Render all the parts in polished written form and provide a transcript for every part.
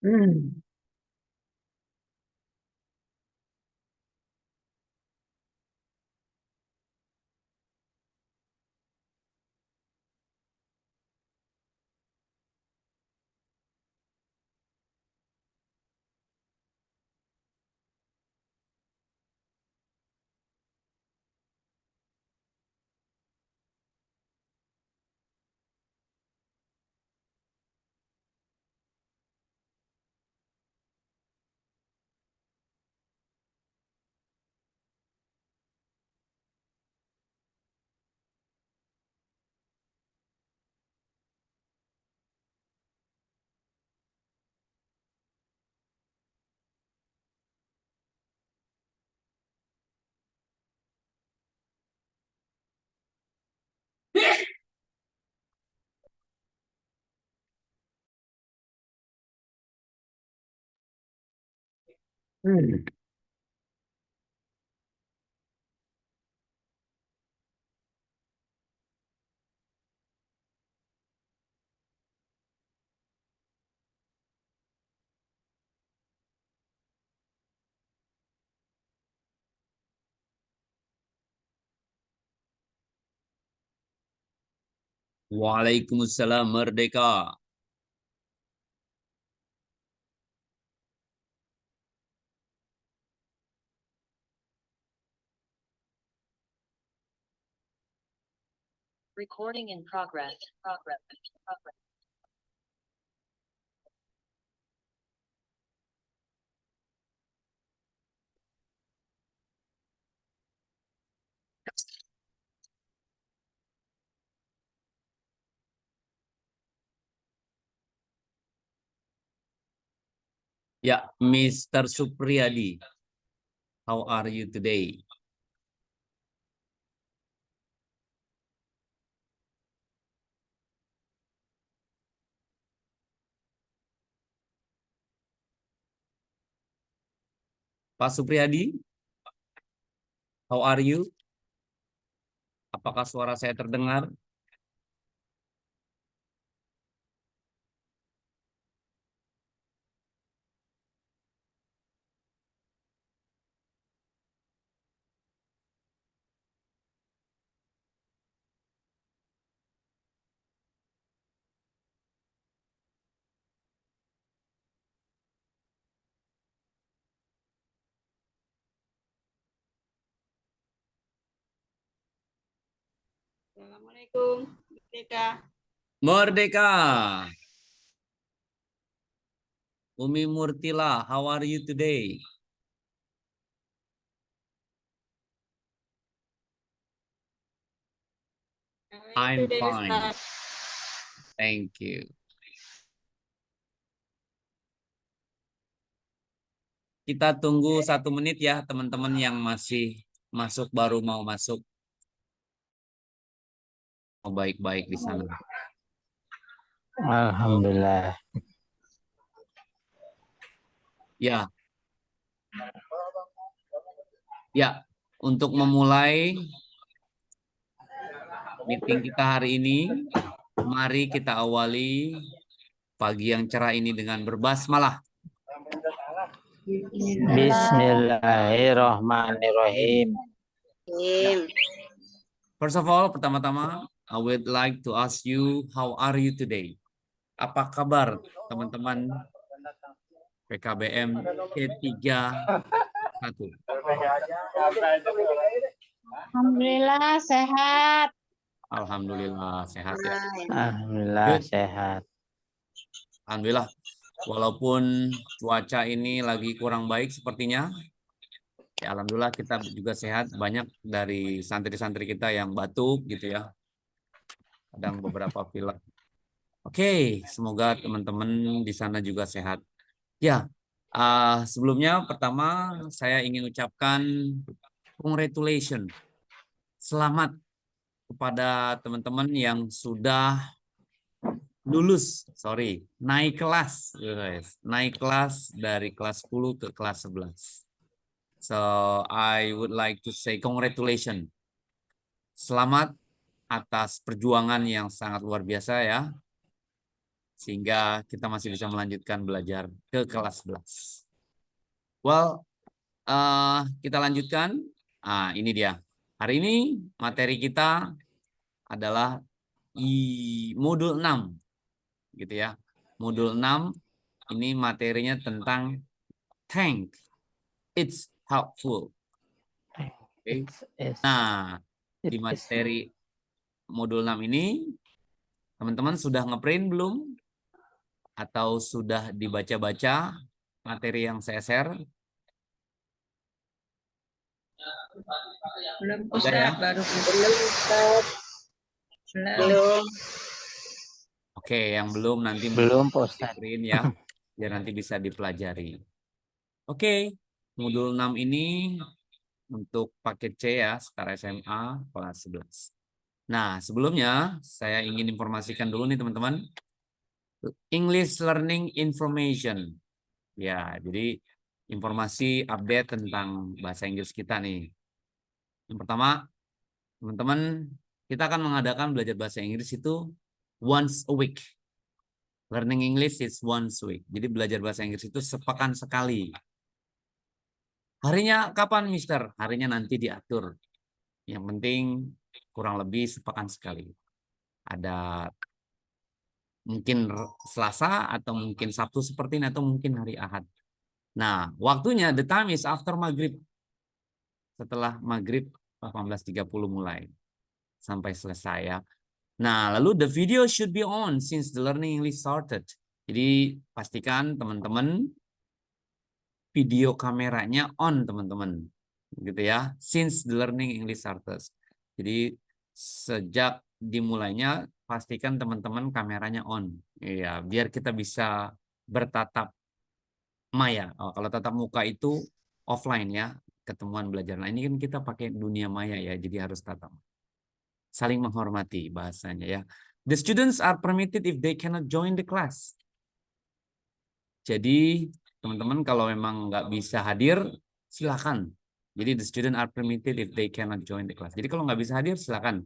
Hmm. Hmm. Waalaikumsalam Merdeka. Recording in progress. Ya, Mr. Supriyadi. How are you today? Pak Supriyadi, how are you? Apakah suara saya terdengar? Assalamualaikum, Merdeka. Merdeka. Umi Murtila, how are you today? I'm Today, fine. Ustaz. Thank you. Kita tunggu 1 menit ya teman-teman yang masih masuk, baru mau masuk. Mau baik-baik di sana. Alhamdulillah. Ya. Ya, untuk memulai meeting kita hari ini, mari kita awali pagi yang cerah ini dengan berbasmalah. Bismillahirrahmanirrahim. First of all, pertama-tama, I would like to ask you, how are you today? Apa kabar teman-teman PKBM P31? Alhamdulillah sehat. Alhamdulillah sehat ya. Alhamdulillah Good. sehat. Alhamdulillah. Walaupun cuaca ini lagi kurang baik sepertinya, ya alhamdulillah kita juga sehat. Banyak dari santri-santri kita yang batuk gitu ya. Kadang beberapa pilek. Oke, semoga teman-teman di sana juga sehat. Ya, sebelumnya pertama saya ingin ucapkan congratulations. Selamat kepada teman-teman yang sudah lulus, naik kelas, guys. Naik kelas dari kelas 10 ke kelas 11. So, I would like to say congratulations. Selamat atas perjuangan yang sangat luar biasa ya. sehingga kita masih bisa melanjutkan belajar ke kelas 11. Well, kita lanjutkan. Ini dia. Hari ini materi kita adalah modul 6. Gitu ya. Modul 6 ini materinya tentang thank. It's helpful. Okay. Nah, di materi modul 6 ini teman-teman sudah ngeprint belum? Atau sudah dibaca-baca materi yang saya share? Belum Udah ya? baru belum. Oke, yang belum nanti Belum, Pak Ustadz. print ya, biar nanti bisa dipelajari. Oke, modul 6 ini untuk paket C ya, setara SMA kelas 11. Nah, sebelumnya saya ingin informasikan dulu nih teman-teman. English Learning Information. Ya, jadi informasi update tentang bahasa Inggris kita nih. Yang pertama, teman-teman, kita akan mengadakan belajar bahasa Inggris itu once a week. Learning English is once a week. Jadi belajar bahasa Inggris itu sepekan sekali. Harinya kapan, Mister? Harinya nanti diatur. Yang penting kurang lebih sepekan sekali. Ada mungkin Selasa atau mungkin Sabtu seperti ini atau mungkin hari Ahad. Nah, waktunya the time is after maghrib. Setelah maghrib 18.30 mulai sampai selesai ya. Nah, lalu the video should be on since the learning English started. Jadi pastikan teman-teman video kameranya on teman-teman. Gitu ya. Since the learning English started. Jadi sejak dimulainya pastikan teman-teman kameranya on. Iya, biar kita bisa bertatap maya. Kalau tatap muka itu offline ya, ketemuan belajar. Nah, ini kan kita pakai dunia maya ya, jadi harus tatap. Saling menghormati bahasanya ya. The students are permitted if they cannot join the class. Jadi teman-teman kalau memang nggak bisa hadir, silakan. Jadi the student are permitted if they cannot join the class. Jadi kalau nggak bisa hadir, silakan.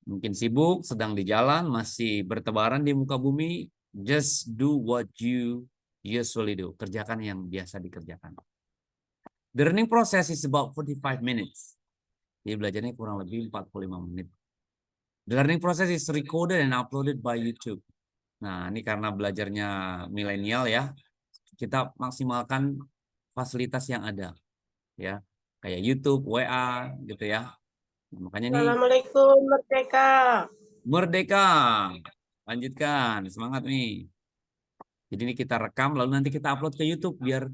Mungkin sibuk, sedang di jalan, masih bertebaran di muka bumi, just do what you usually do. Kerjakan yang biasa dikerjakan. The learning process is about 45 minutes. Jadi belajarnya kurang lebih 45 menit. The learning process is recorded and uploaded by YouTube. Nah, ini karena belajarnya milenial ya, kita maksimalkan fasilitas yang ada. Ya, kayak YouTube, WA gitu ya. Nah, makanya nih Assalamualaikum Merdeka. Merdeka. Lanjutkan, semangat nih. Jadi ini kita rekam lalu nanti kita upload ke YouTube biar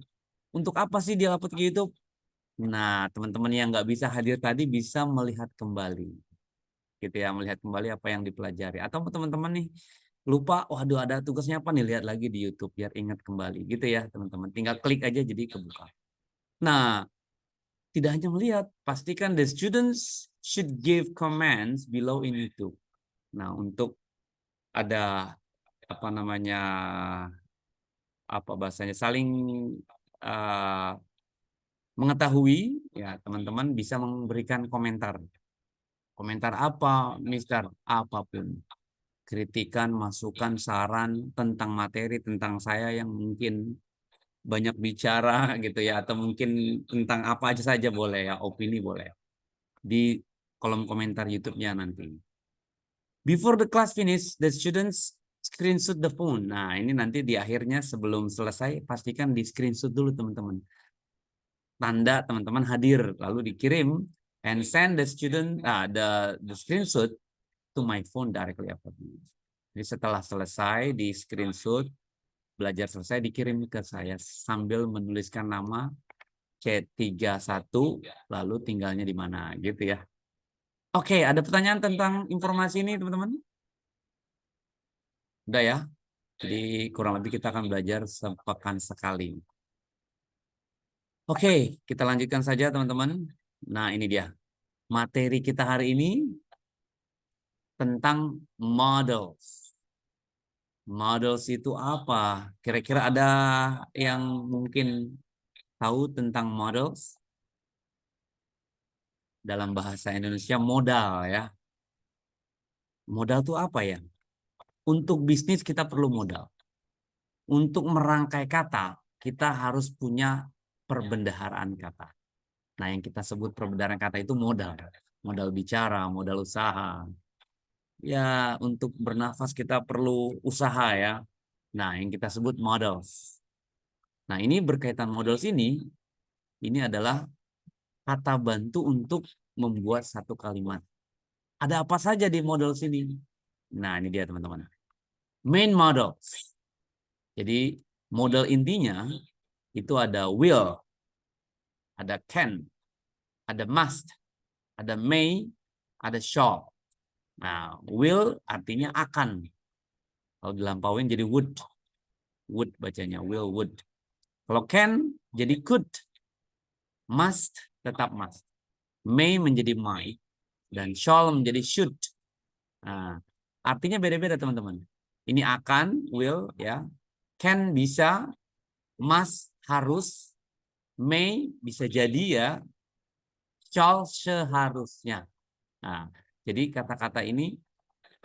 untuk apa sih dia upload ke YouTube? Nah, teman-teman yang nggak bisa hadir tadi bisa melihat kembali. Gitu ya, melihat kembali apa yang dipelajari. Atau teman-teman nih lupa, waduh ada tugasnya apa nih, lihat lagi di YouTube biar ingat kembali. Gitu ya, teman-teman. Tinggal klik aja jadi kebuka. Nah, tidak hanya melihat, pastikan the students should give comments below in YouTube. Nah, untuk ada apa namanya apa bahasanya saling mengetahui ya teman-teman bisa memberikan komentar. Komentar apa, Mister? Apapun. Kritikan, masukan, saran tentang materi tentang saya yang mungkin banyak bicara gitu ya atau mungkin tentang apa aja saja boleh ya, opini boleh. Di kolom komentar YouTube-nya nanti. Before the class finish, the students screenshot the phone. Nah, ini nanti di akhirnya sebelum selesai pastikan di screenshot dulu teman-teman. Tanda teman-teman hadir lalu dikirim and send the student the screenshot to my phone directly after this. Jadi setelah selesai di screenshot belajar selesai dikirim ke saya sambil menuliskan nama C31 lalu tinggalnya di mana gitu ya. Oke, ada pertanyaan tentang informasi ini teman-teman? Udah ya. Jadi kurang lebih kita akan belajar sepekan sekali. Oke, kita lanjutkan saja teman-teman. Nah, ini dia. Materi kita hari ini tentang models. Models itu apa? Kira-kira ada yang mungkin tahu tentang models? Dalam bahasa Indonesia modal ya. Modal itu apa ya? Untuk bisnis kita perlu modal. Untuk merangkai kata, kita harus punya perbendaharaan kata. Nah, yang kita sebut perbendaharaan kata itu modal. Modal bicara, modal usaha. Ya, untuk bernafas kita perlu usaha ya. Nah, yang kita sebut models. Nah, ini berkaitan models ini adalah kata bantu untuk membuat satu kalimat. Ada apa saja di models ini? Nah, ini dia teman-teman. Main models. Jadi model intinya itu ada will, ada can, ada must, ada may, ada shall. Nah, will artinya akan. Kalau dilampauin jadi would. Would bacanya, will, would. Kalau can jadi could. Must tetap must. May menjadi might. Dan shall menjadi should. Nah, artinya beda-beda teman-teman. Ini akan, will, ya. Can bisa, must harus, may bisa jadi ya, shall seharusnya. Nah, jadi kata-kata ini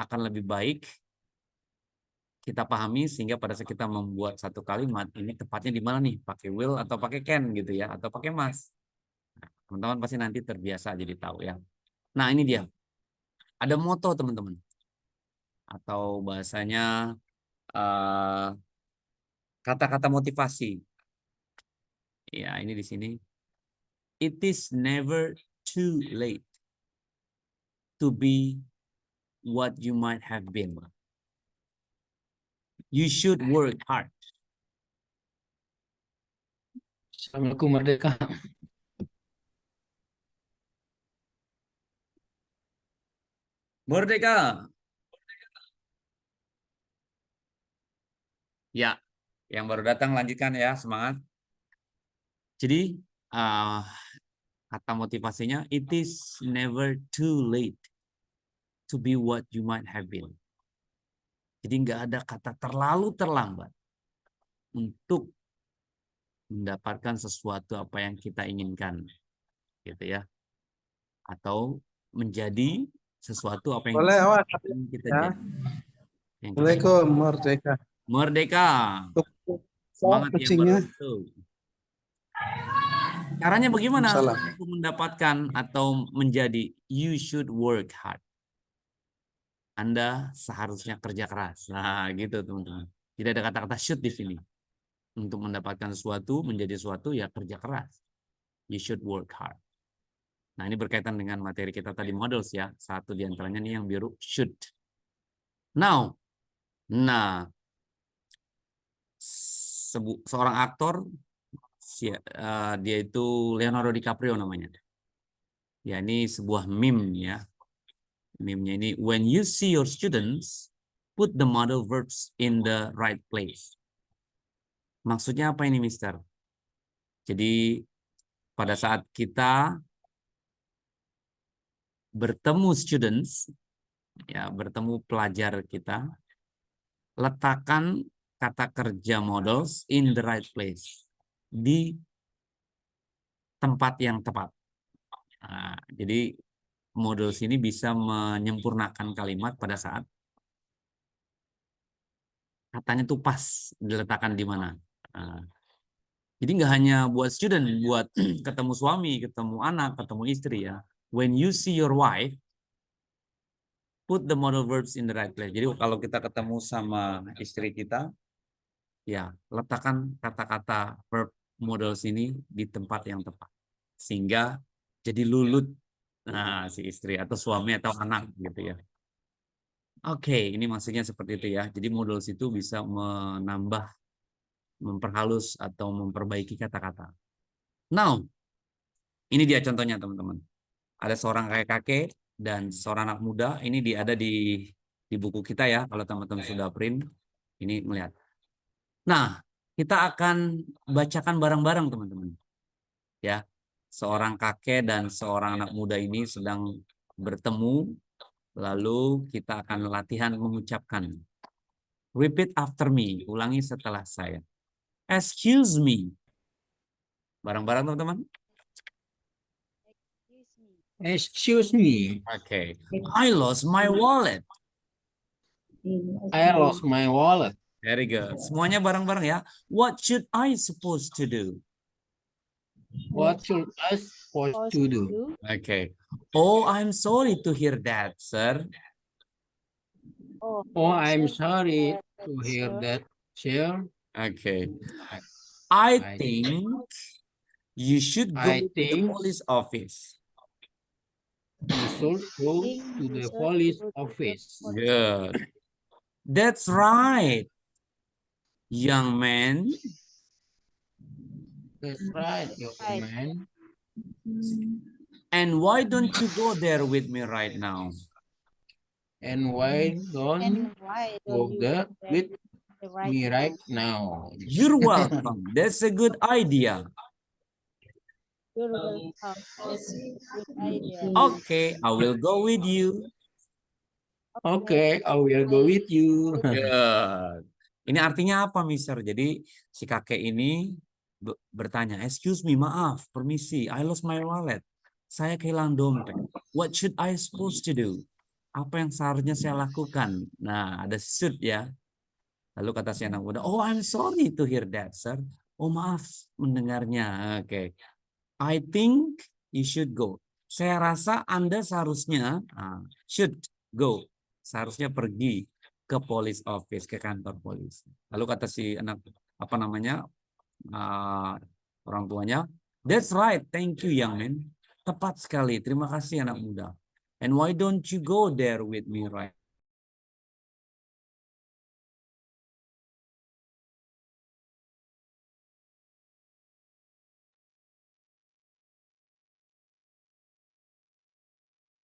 akan lebih baik kita pahami sehingga pada saat kita membuat satu kalimat ini tepatnya di mana nih, pakai will atau pakai can gitu ya, atau pakai must. Nah, teman-teman pasti nanti terbiasa jadi tahu ya. Nah, ini dia. Ada moto teman-teman. Atau bahasanya kata-kata motivasi. Ya, ini di sini. It is never too late to be what you might have been. You should work hard. Assalamualaikum Merdeka. Merdeka. Ya, yang baru datang lanjutkan ya, semangat. Jadi kata motivasinya, it is never too late to be what you might have been. Jadi nggak ada kata terlalu terlambat untuk mendapatkan sesuatu apa yang kita inginkan, gitu ya, atau menjadi sesuatu apa yang Boleh, Awak. kita Ya. jadi. Yang kita Assalamualaikum, Merdeka. Merdeka. Semangat yang kucingnya. baru. Tuh. Caranya bagaimana Salam. untuk mendapatkan atau menjadi? You should work hard. Anda seharusnya kerja keras. Nah, gitu teman-teman. Tidak ada kata-kata should di sini. Untuk mendapatkan sesuatu, menjadi sesuatu, ya kerja keras. You should work hard. Nah, ini berkaitan dengan materi kita tadi models ya. Satu di antaranya nih yang biru, should. Now, nah, seorang aktor, dia itu Leonardo DiCaprio namanya. Ya, ini sebuah meme ya. Meme-nya ini, when you see your students, put the model verbs in the right place. Maksudnya apa ini, Mister? Jadi, pada saat kita bertemu students, ya, bertemu pelajar kita, letakkan kata kerja models in the right place. Di tempat yang tepat. Nah, jadi, models ini bisa menyempurnakan kalimat pada saat katanya tuh pas diletakkan di mana. Nah, jadi nggak hanya buat student, buat ketemu suami, ketemu anak, ketemu istri ya. When you see your wife, put the model verbs in the right place. Jadi kalau kita ketemu sama istri kita, ya letakkan kata-kata verb models ini di tempat yang tepat. Sehingga jadi lulut si istri atau suami atau anak gitu ya. Oke, ini maksudnya seperti itu ya. Jadi models itu bisa menambah, memperhalus atau memperbaiki kata-kata. Now, ini dia contohnya teman-teman. Ada seorang kakek-kakek dan seorang anak muda. Ini ada di buku kita ya. Kalau teman-teman sudah print, ini melihat. Nah, kita akan bacakan bareng-bareng teman-teman. Ya, seorang kakek dan seorang anak muda ini sedang bertemu. Lalu kita akan latihan mengucapkan. Repeat after me. Ulangi setelah saya. Excuse me. Bareng-bareng teman-teman. Excuse me. Okay. I lost my wallet. I lost my wallet. Very good. Semuanya bareng-bareng ya. What should I supposed to do? What should I supposed to do? Okay. Oh, I'm sorry to hear that, sir. Oh, I'm sorry to hear that, sir. Okay. I I think you should go I to the think police office. you should go to the police office. Good. That's right, young man. That's right, young man. And why don't you go there with me right now? And why don't go there with me right now? You're welcome. That's a good idea. Okay, I will go with you. Okay, I will go with you. Good. Ini artinya apa, Mister? Jadi si kakek ini bertanya, excuse me, maaf, permisi, I lost my wallet. Saya kehilangan dompet. What should I supposed to do? Apa yang seharusnya saya lakukan? Nah, ada should ya. Lalu kata si anak muda, oh I'm sorry to hear that, sir. Oh maaf mendengarnya. Oke. I think you should go. Saya rasa Anda seharusnya should go. Seharusnya pergi ke police office, ke kantor polisi. Lalu kata si anak orang tuanya, that's right, thank you young man. Tepat sekali, terima kasih anak muda. And why don't you go there with me right?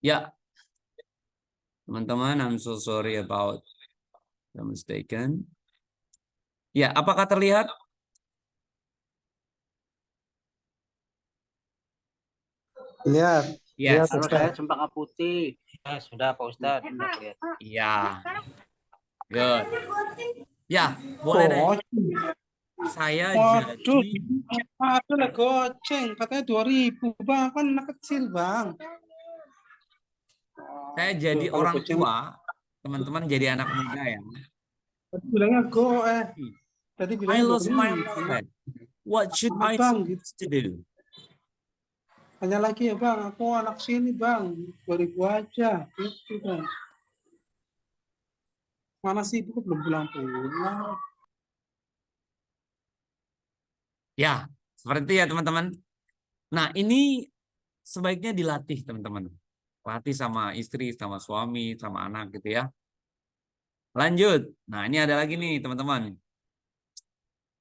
Ya, teman-teman, I'm so sorry about the mistaken. Ya, apakah terlihat? Lihat. Yes. Kalau saya cempaka putih. Ya, sudah Pak Ustadz. Iya. Good. Ya, boleh deh. Saya Waduh, jadi ada lah goceng, katanya 2.000 bang, kan anak kecil bang. saya jadi Kalau orang goceng, tua, teman-teman jadi anak muda ya. bilangnya tadi I bilangnya lost my 2.000. wallet. What should I Bang, supposed to do? tanya lagi ya bang, aku anak sini bang, 2.000 aja, gitu bang. Mana sih ibu belum pulang. Ya, seperti ya teman-teman. Nah, ini sebaiknya dilatih teman-teman. Latih sama istri, sama suami, sama anak gitu ya. Lanjut. Nah, ini ada lagi nih teman-teman.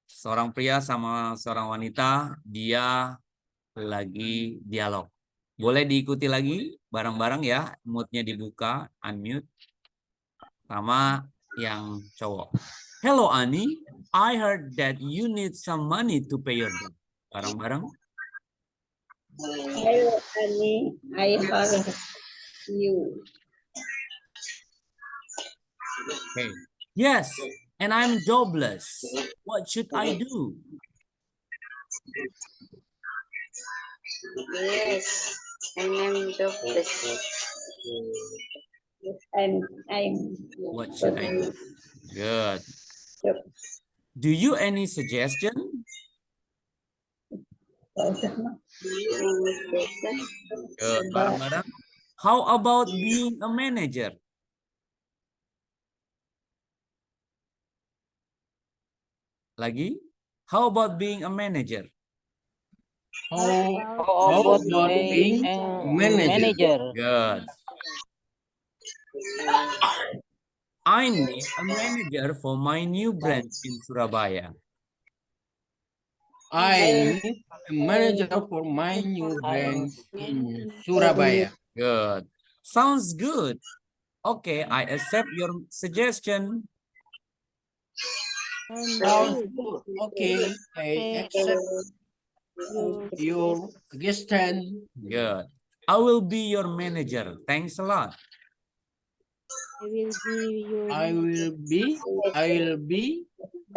Seorang pria sama seorang wanita, dia lagi dialog. Boleh diikuti lagi bareng-bareng ya. Moodnya dibuka, unmute. Sama yang cowok. Hello Ani, I heard that you need some money to pay your debt. Bareng-bareng. Hello, Annie. I heard you. Okay. Yes, and I'm jobless. What should I do? Yes, and I'm jobless. Yes, I'm. What should I do? Good. Do you any suggestion? Good. Bareng-bareng. How about being a manager? Lagi? How about being a manager? How How about about being manager? Good. I need a manager for my new branch in Surabaya. I need a manager for my new bank in Surabaya. Good. Sounds good. Okay, I accept your suggestion. Sounds good. Okay, I accept your suggestion. Good. I will be your manager. Thanks a lot. I will be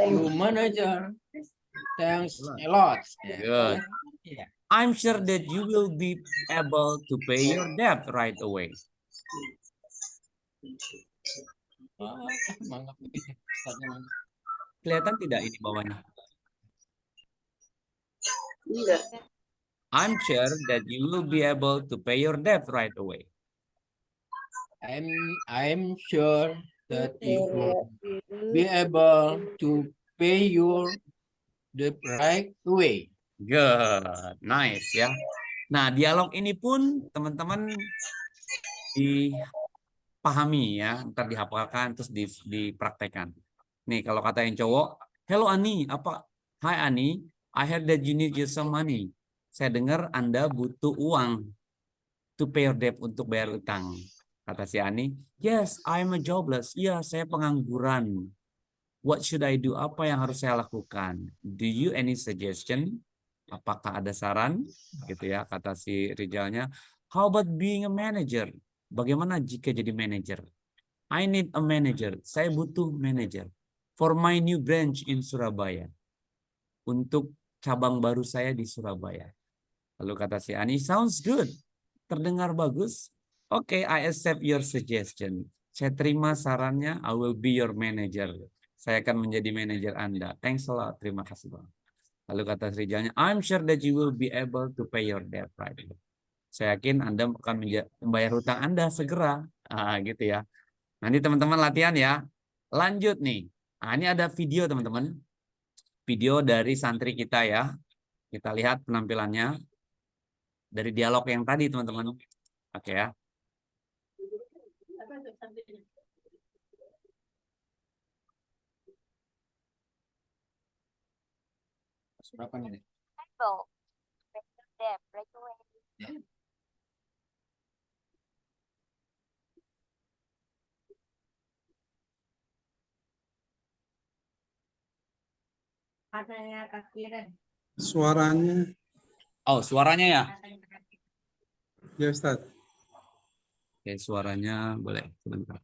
your manager. Thanks a lot. Good. Yeah. I'm sure that you will be able to pay your debt right away. Mangap. Ustadznya mangap. Kelihatan tidak ini bawahnya? Enggak. I'm sure that you will be able to pay your debt right away. I'm sure that you will be able to pay your debt right away. Good, nice ya. Nah, dialog ini pun teman-teman dipahami ya, ntar dihafalkan terus dipraktekkan. Nih, kalau kata yang cowok, hello Ani, apa? Hi Ani, I heard that you need some money. Saya dengar Anda butuh uang to pay your debt, untuk bayar utang. Kata si Ani, yes, I'm a jobless. Ya, saya pengangguran. What should I do? Apa yang harus saya lakukan? Do you any suggestion? Apakah ada saran? Gitu ya, kata si Rijalnya. How about being a manager? Bagaimana jika jadi manager? I need a manager. Saya butuh manager for my new branch in Surabaya. Untuk cabang baru saya di Surabaya. Lalu kata si Ani, sounds good. Terdengar bagus. Oke, I accept your suggestion. Saya terima sarannya. I will be your manager. Saya akan menjadi manajer Anda. Thanks a lot. Terima kasih Bang. Lalu kata Rijalnya, I'm sure that you will be able to pay your debt right away. Saya yakin Anda akan membayar hutang Anda segera. Gitu ya. Nanti teman-teman latihan ya. Lanjut nih. Ini ada video teman-teman. Video dari santri kita ya. Kita lihat penampilannya. Dari dialog yang tadi teman-teman. Oke ya. Berapa nih? Suaranya, Oh, suaranya ya. ya Ustaz. Oke, suaranya boleh sebentar.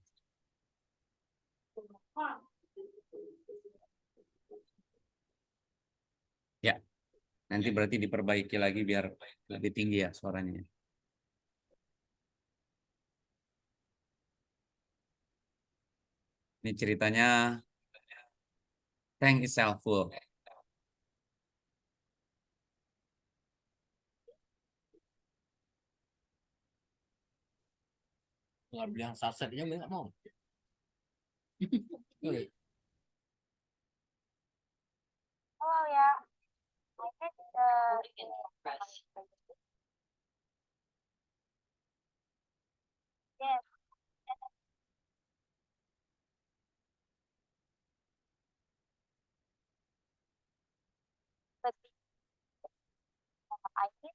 Ya, nanti berarti diperbaiki lagi biar lebih tinggi ya suaranya. Ini ceritanya tank is full. Nggak bilang sasetnya nggak mau. Hello, yeah. I did yes, but I did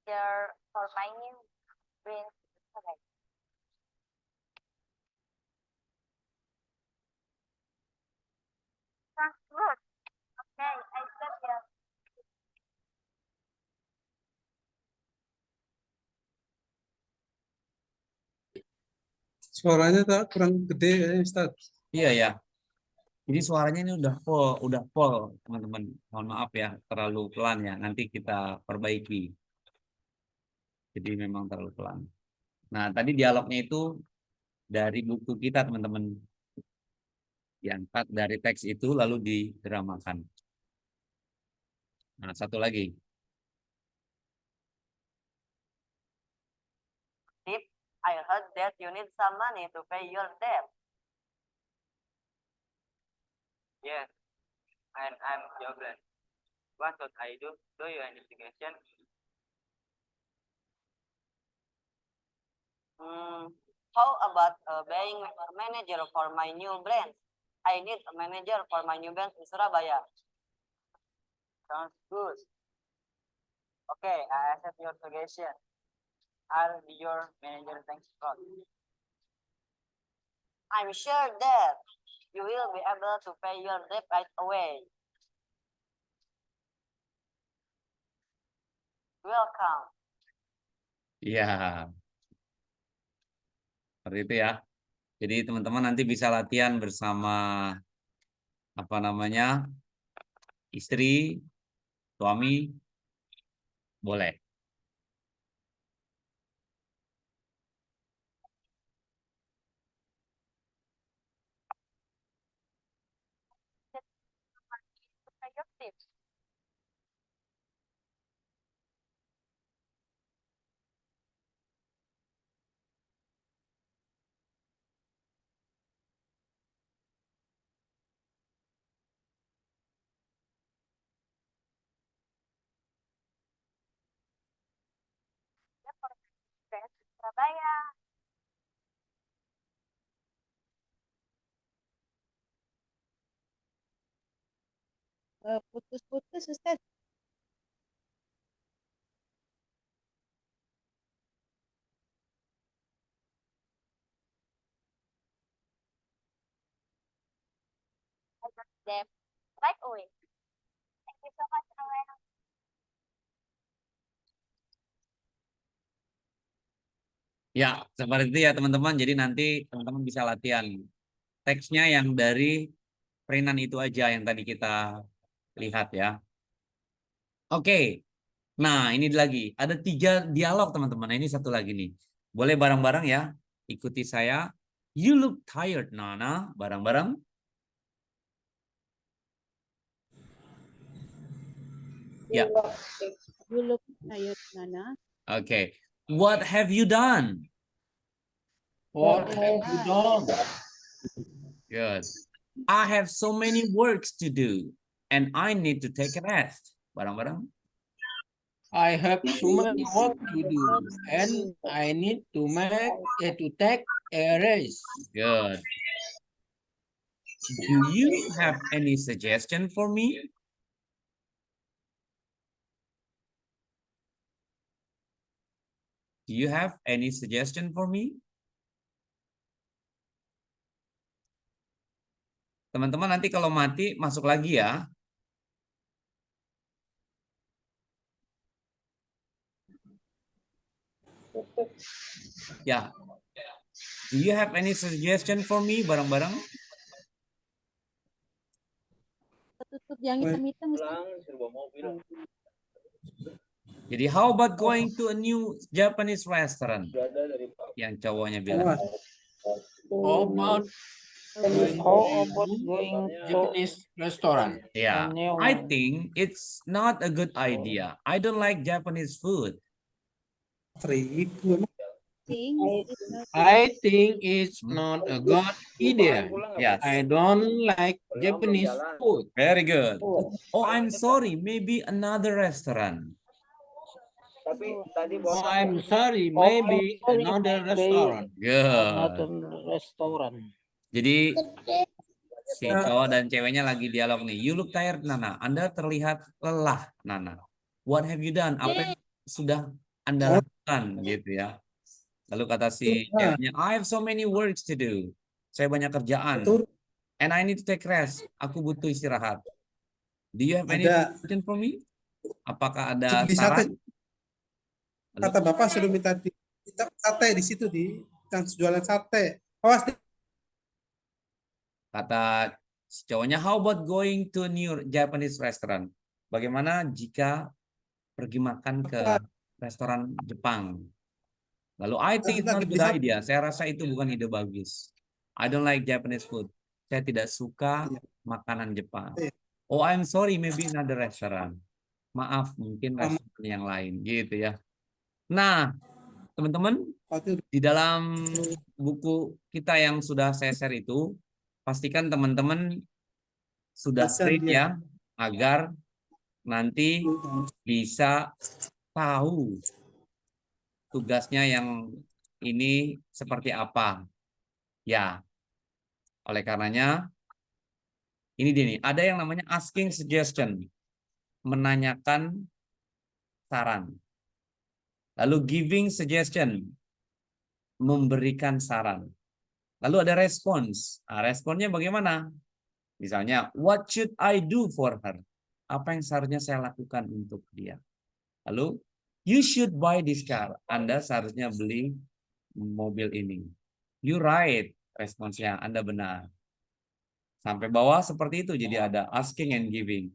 there for my new brain. Okay. Sounds good. Okay, I said yes. Suaranya tak kurang gede ya Ustaz. Iya ya. Jadi suaranya ini udah full, teman-teman. Mohon maaf ya, terlalu pelan ya. Nanti kita perbaiki. Jadi memang terlalu pelan. Nah, tadi dialognya itu dari buku kita, teman-teman. Diangkat dari teks itu lalu didramakan. Nah, satu lagi. If I heard that you need some money to pay your debt. Yes, and I'm jobless. What should I do? Do you any suggestion? How about being a manager for my new branch? I need a manager for my new branch in Surabaya. Sounds good. Okay, I accept your suggestion. I'll be your manager. Thanks a lot. I'm sure that you will be able to pay your debt right away. Welcome. Iya. Seperti itu ya. Jadi teman-teman nanti bisa latihan bersama istri, suami, boleh. Brands di Surabaya. Putus-putus Ustaz. I got them right away. Thank you so much, Noel. Ya, seperti itu ya teman-teman. Jadi nanti teman-teman bisa latihan. Teksnya yang dari perinan itu aja yang tadi kita lihat ya. Oke. Nah, ini lagi. Ada 3 dialog teman-teman. Nah, ini satu lagi nih. Boleh bareng-bareng ya. Ikuti saya. You look tired, Nana. Bareng-bareng. Ya. You look tired, Nana. Oke. What have you done? What have you done? Good. I have so many works to do and I need to take a rest. Bareng-bareng. I have so many work to do and I need to take a rest. Good. Do you have any suggestion for me? Do you have any suggestion for me? Teman-teman nanti kalau mati masuk lagi ya. Ya. Do you have any suggestion for me? Bareng-bareng. Tutup yang hitam-hitam Ustaz. Jadi how about going to a new Japanese restaurant? Yang cowoknya bilang. How about going to Japanese restaurant? Yeah, I think it's not a good idea. I don't like Japanese food. 3.000 emang. I think it's not a good idea. Yes. I don't like Japanese food. Very good. Oh, I'm sorry. Maybe another restaurant. Oh, I'm sorry, maybe another restaurant. Good. Jadi si cowok dan ceweknya lagi dialog nih. You look tired, Nana. Anda terlihat lelah, Nana. What have you done? Apa yang sudah Anda lakukan gitu ya? Lalu kata si ceweknya, I have so many works to do. Saya banyak kerjaan. Betul. And I need to take rest. Aku butuh istirahat. Do you have any Ada. suggestion for me? Apakah ada Di saran? sate. Kata Bapak sudah minta kita sate di situ di yang jualan sate. Awas nih. Kata si cowoknya, how about going to a new Japanese restaurant? Bagaimana jika pergi makan ke restoran Jepang? Lalu, I think it's not a good idea. Saya rasa itu bukan ide bagus. I don't like Japanese food. Saya tidak suka makanan Jepang. Oh, I'm sorry, maybe another restaurant. Maaf, mungkin restoran yang lain, gitu ya. Nah, teman-teman, di dalam buku kita yang sudah saya share itu, pastikan teman-teman sudah print ya, agar nanti bisa tahu tugasnya yang ini seperti apa. Ya, oleh karenanya, ini dia nih, ada yang namanya asking suggestion, menanyakan saran. Lalu giving suggestion, memberikan saran. Lalu ada respons. Nah, responnya bagaimana? Misalnya, what should I do for her? Apa yang seharusnya saya lakukan untuk dia? Lalu, you should buy this car. Anda seharusnya beli mobil ini. You right. Responsnya, Anda benar. Sampai bawah seperti itu. Jadi ada asking and giving.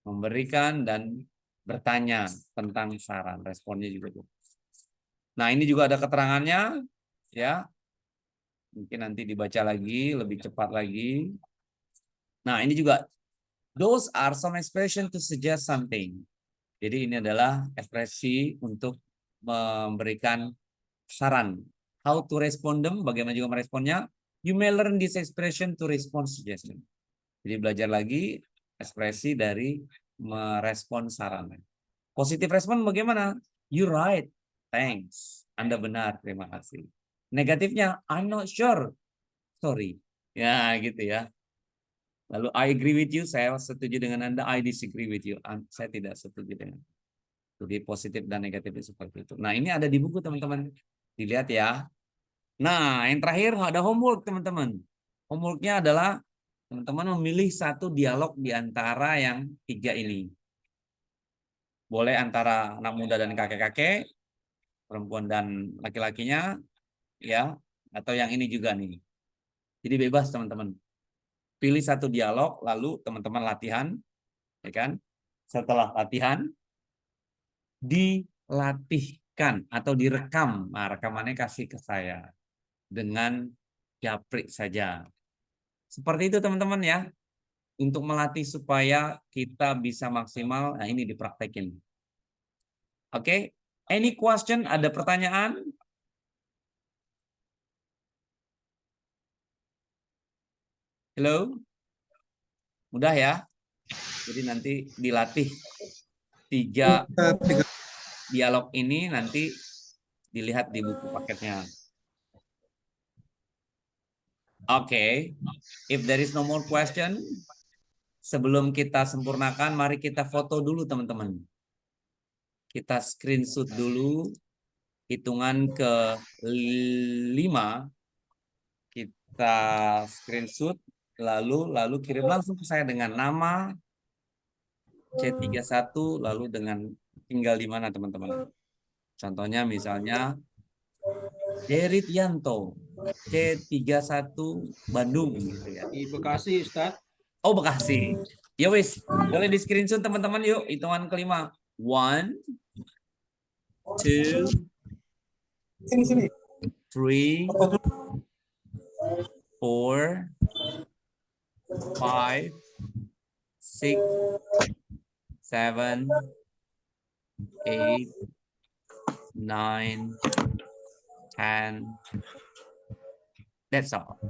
Memberikan dan bertanya tentang saran. Responnya juga. Nah, ini juga ada keterangannya. Ya. Mungkin nanti dibaca lagi, lebih cepat lagi. Nah, ini juga. Those are some expression to suggest something. Jadi ini adalah ekspresi untuk memberikan saran. How to respond them, bagaimana juga meresponnya. You may learn this expression to respond suggestion. Jadi belajar lagi ekspresi dari merespon saran. Positive respon bagaimana? You right, thanks. Anda benar, terima kasih. Negatifnya, I'm not sure. Sorry. Ya, gitu ya. Lalu I agree with you, saya setuju dengan Anda. I disagree with you. Saya tidak setuju dengan. Jadi positif dan negatifnya seperti itu. Nah, ini ada di buku, teman-teman. Dilihat ya. Nah, yang terakhir ada homework, teman-teman. Homeworknya adalah teman-teman memilih satu dialog di antara yang 3 ini. Boleh antara anak muda dan kakek-kakek, perempuan dan laki-lakinya, ya, atau yang ini juga nih. Jadi bebas, teman-teman. Pilih satu dialog, lalu teman-teman latihan, ya kan? Setelah latihan, dilatihkan atau direkam. Nah, rekamannya kasih ke saya dengan japri saja. Seperti itu, teman-teman ya. Untuk melatih supaya kita bisa maksimal, nah ini dipraktekin. Oke, any question? Ada pertanyaan? Halo? Mudah ya? Jadi nanti dilatih 3 dialog ini, nanti dilihat di buku paketnya. Oke, if there is no more question, sebelum kita sempurnakan, mari kita foto dulu, teman-teman. Kita screenshot dulu, hitungan ke 5, kita screenshot, lalu kirim langsung ke saya dengan nama, C31, lalu dengan tinggal di mana, teman-teman. Contohnya misalnya Derit Yanto, C31 Bandung gitu ya. Di Bekasi, Ustaz. Oh, Bekasi. Ya wis, boleh di screenshot, teman-teman, yuk. Hitungan kelima. 1, 2, Sini. 3, 4, 5, 6, 7, 8, 9, 10. That's all.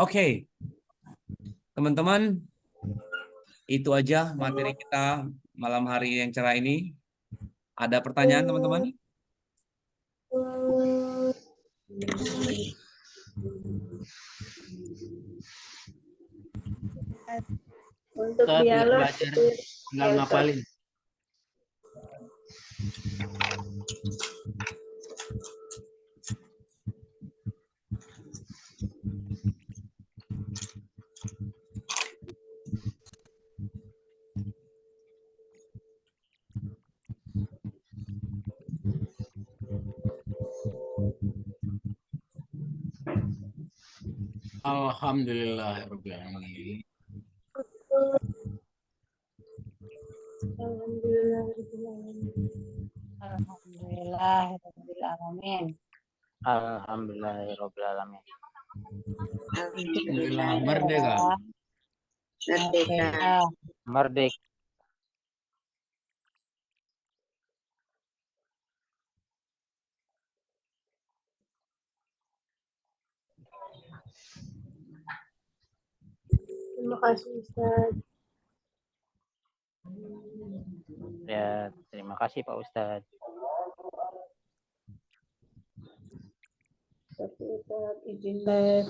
Oke. Teman-teman, itu aja materi kita malam hari yang cerah ini. Ada pertanyaan, teman-teman? Untuk Ustaz, biar dialog belajar tinggal ngapalin. Alhamdulillahirabbil alamin. Alhamdulillahirobbilalamin. Alhamdulillahirobbilalamin. Alhamdulillah, merdeka. Merdeka. Merdeka. Terima kasih Ustaz. Ya, terima kasih Pak Ustadz. Tapi Ustaz izin live.